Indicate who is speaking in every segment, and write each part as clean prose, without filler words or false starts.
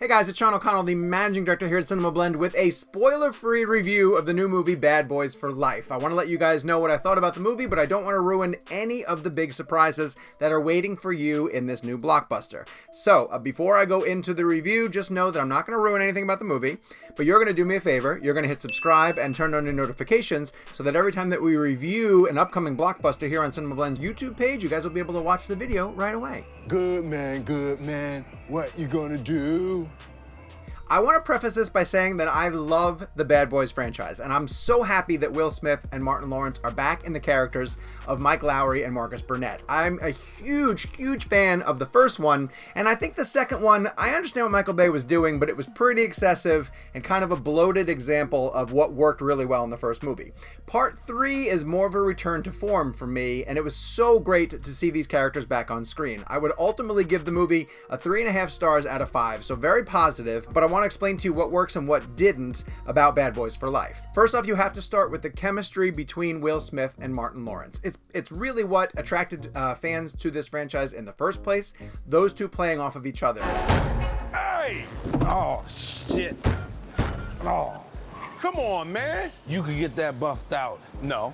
Speaker 1: Hey guys, it's Sean O'Connell, the managing director here at CinemaBlend with a spoiler-free review of the new movie Bad Boys for Life. I want to let you guys know what I thought about the movie, but I don't want to ruin any of the big surprises that are waiting for you in this new blockbuster. So, before I go into the review, just know that I'm not going to ruin anything about the movie, but you're going to do me a favor. You're going to hit subscribe and turn on your notifications so that every time that we review an upcoming blockbuster here on CinemaBlend's YouTube page, you guys will be able to watch the video right away.
Speaker 2: Good man. What you gonna do?
Speaker 1: I want to preface this by saying that I love the Bad Boys franchise, and I'm so happy that Will Smith and Martin Lawrence are back in the characters of Mike Lowrey and Marcus Burnett. I'm a huge fan of the first one, and I think the second one, I understand what Michael Bay was doing, but it was pretty excessive and kind of a bloated example of what worked really well in the first movie. Part 3 is more of a return to form for me, and it was so great to see these characters back on screen. I would ultimately give the movie a 3.5 stars out of 5, so very positive, but I want to explain to you what works and what didn't about Bad Boys for Life. First off, you have to start with the chemistry between Will Smith and Martin Lawrence. It's really what attracted fans to this franchise in the first place, those two playing off of each other.
Speaker 2: Hey!
Speaker 3: Oh, shit. Oh,
Speaker 2: Come on, man.
Speaker 3: you could get that buffed out.
Speaker 2: No,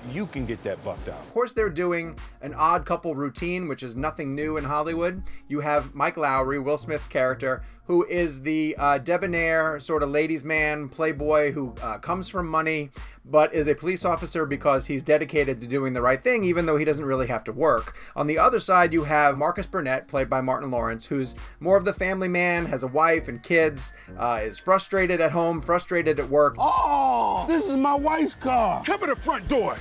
Speaker 2: you can get that buffed out.
Speaker 1: Of course, they're doing an odd couple routine, which is nothing new in Hollywood. You have Mike Lowrey, Will Smith's character, who is the debonair sort of ladies' man, playboy who comes from money, but is a police officer because he's dedicated to doing the right thing, even though he doesn't really have to work. On the other side, you have Marcus Burnett, played by Martin Lawrence, who's more of the family man, has a wife and kids, is frustrated at home, frustrated at work.
Speaker 3: Oh, this is my wife's car.
Speaker 2: Cover the front door.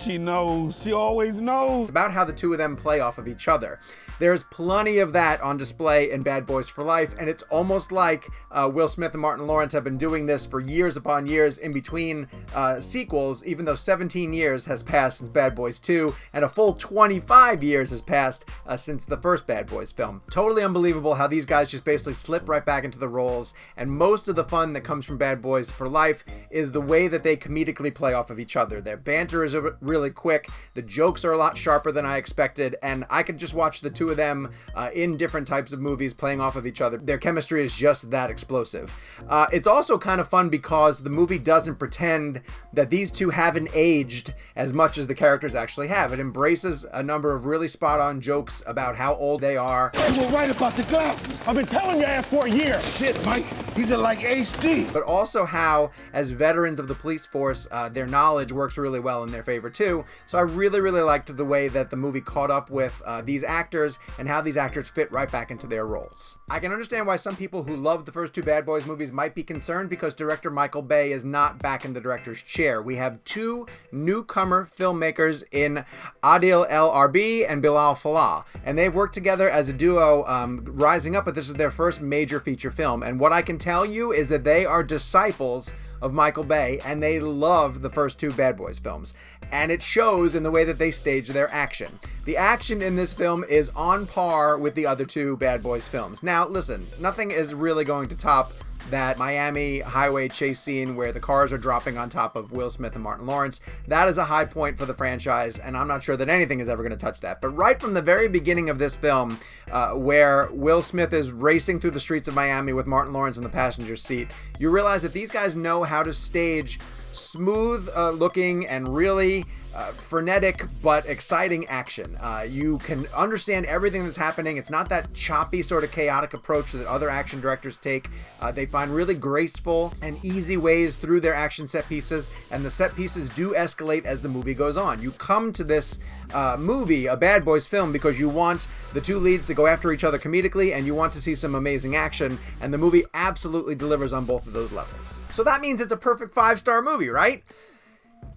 Speaker 3: She knows. She always knows.
Speaker 1: It's about how the two of them play off of each other. There's plenty of that on display in Bad Boys for Life, and it's almost like Will Smith and Martin Lawrence have been doing this for years upon years in between sequels, even though 17 years has passed since Bad Boys 2, and a full 25 years has passed since the first Bad Boys film. Totally unbelievable how these guys just basically slip right back into the roles, and most of the fun that comes from Bad Boys for Life is the way that they comedically play off of each other. Their banter is really quick, the jokes are a lot sharper than I expected, and I could just watch the two of them in different types of movies playing off of each other. Their chemistry is just that explosive. It's also kind of fun because the movie doesn't pretend that these two haven't aged as much as the characters actually have. It embraces a number of really spot-on jokes about how old they are.
Speaker 3: You were right about the glasses. I've been telling your ass for a year. Shit, Mike. These are like HD.
Speaker 1: But also how, as veterans of the police force, their knowledge works really well in their favor too. So I really liked the way that the movie caught up with these actors and how these actors fit right back into their roles. I can understand why some people who love the first two Bad Boys movies might be concerned because director Michael Bay is not back in the director's chair. We have two newcomer filmmakers in Adil El Arbi and Bilal Fallah, and they've worked together as a duo rising up, but this is their first major feature film. And what I can tell you is that they are disciples of Michael Bay, and they love the first two Bad Boys films. And it shows in the way that they stage their action. The action in this film is on par with the other two Bad Boys films. Now, listen, nothing is really going to top that Miami highway chase scene where the cars are dropping on top of Will Smith and Martin Lawrence. That is a high point for the franchise, and I'm not sure that anything is ever going to touch that. But right from the very beginning of this film, where Will Smith is racing through the streets of Miami with Martin Lawrence in the passenger seat, you realize that these guys know how to stage smooth looking and really frenetic but exciting action. You can understand everything that's happening. It's not that choppy sort of chaotic approach that other action directors take. They find really graceful and easy ways through their action set pieces, and the set pieces do escalate as the movie goes on. You come to this movie, a Bad Boys film, because you want the two leads to go after each other comedically, and you want to see some amazing action, and the movie absolutely delivers on both of those levels. So that means it's a perfect 5-star movie, right?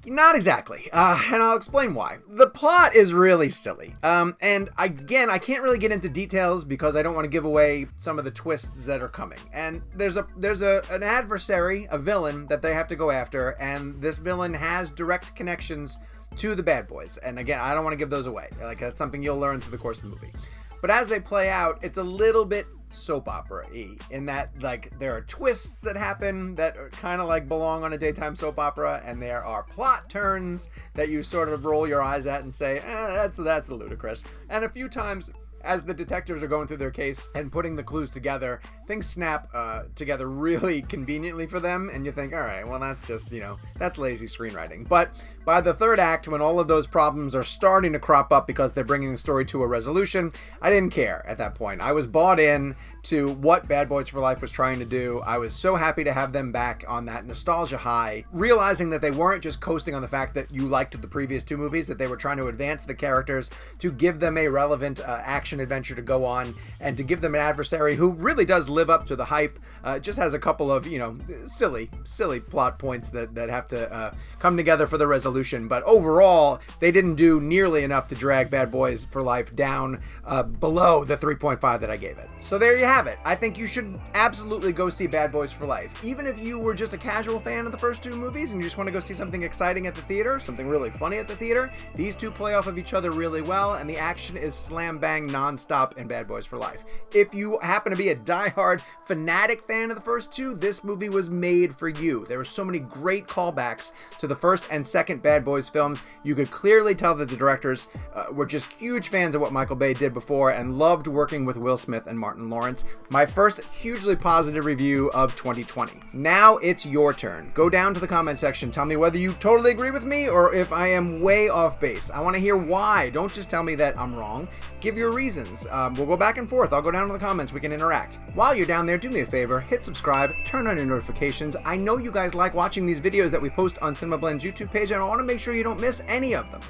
Speaker 1: Not exactly, and I'll explain why. The plot is really silly, and again, I can't really get into details because I don't want to give away some of the twists that are coming. And there's an adversary, a villain that they have to go after, and this villain has direct connections to the Bad Boys. And again, I don't want to give those away. Like, that's something you'll learn through the course of the movie. But as they play out, it's a little bit soap opera-y in that, like, there are twists that happen that are kind of like belong on a daytime soap opera, and there are plot turns that you sort of roll your eyes at and say, that's ludicrous. And a few times as the detectives are going through their case and putting the clues together, things snap together really conveniently for them, and you think, all right, well, that's just, that's lazy screenwriting. But by the third act, when all of those problems are starting to crop up because they're bringing the story to a resolution, I didn't care at that point. I was bought in to what Bad Boys for Life was trying to do. I was so happy to have them back on that nostalgia high, realizing that they weren't just coasting on the fact that you liked the previous two movies, that they were trying to advance the characters, to give them a relevant action adventure to go on, and to give them an adversary who really does live up to the hype. Just has a couple of, silly plot points that have to come together for the resolution. But overall, they didn't do nearly enough to drag Bad Boys for Life down below the 3.5 that I gave it. So there you have it. I think you should absolutely go see Bad Boys for Life. Even if you were just a casual fan of the first two movies and you just want to go see something exciting at the theater, something really funny at the theater, these two play off of each other really well, and the action is slam bang nonstop in Bad Boys for Life. If you happen to be a diehard fanatic fan of the first two, this movie was made for you. There were so many great callbacks to the first and second Bad Boys films. You could clearly tell that the directors were just huge fans of what Michael Bay did before and loved working with Will Smith and Martin Lawrence. My first hugely positive review of 2020. Now it's your turn. Go down to the comment section. Tell me whether you totally agree with me or if I am way off base. I want to hear why. Don't just tell me that I'm wrong. Give your reasons. We'll go back and forth. I'll go down to the comments. We can interact. While you're down there, do me a favor. Hit subscribe. Turn on your notifications. I know you guys like watching these videos that we post on CinemaBlend's YouTube page, and I want to make sure you don't miss any of them.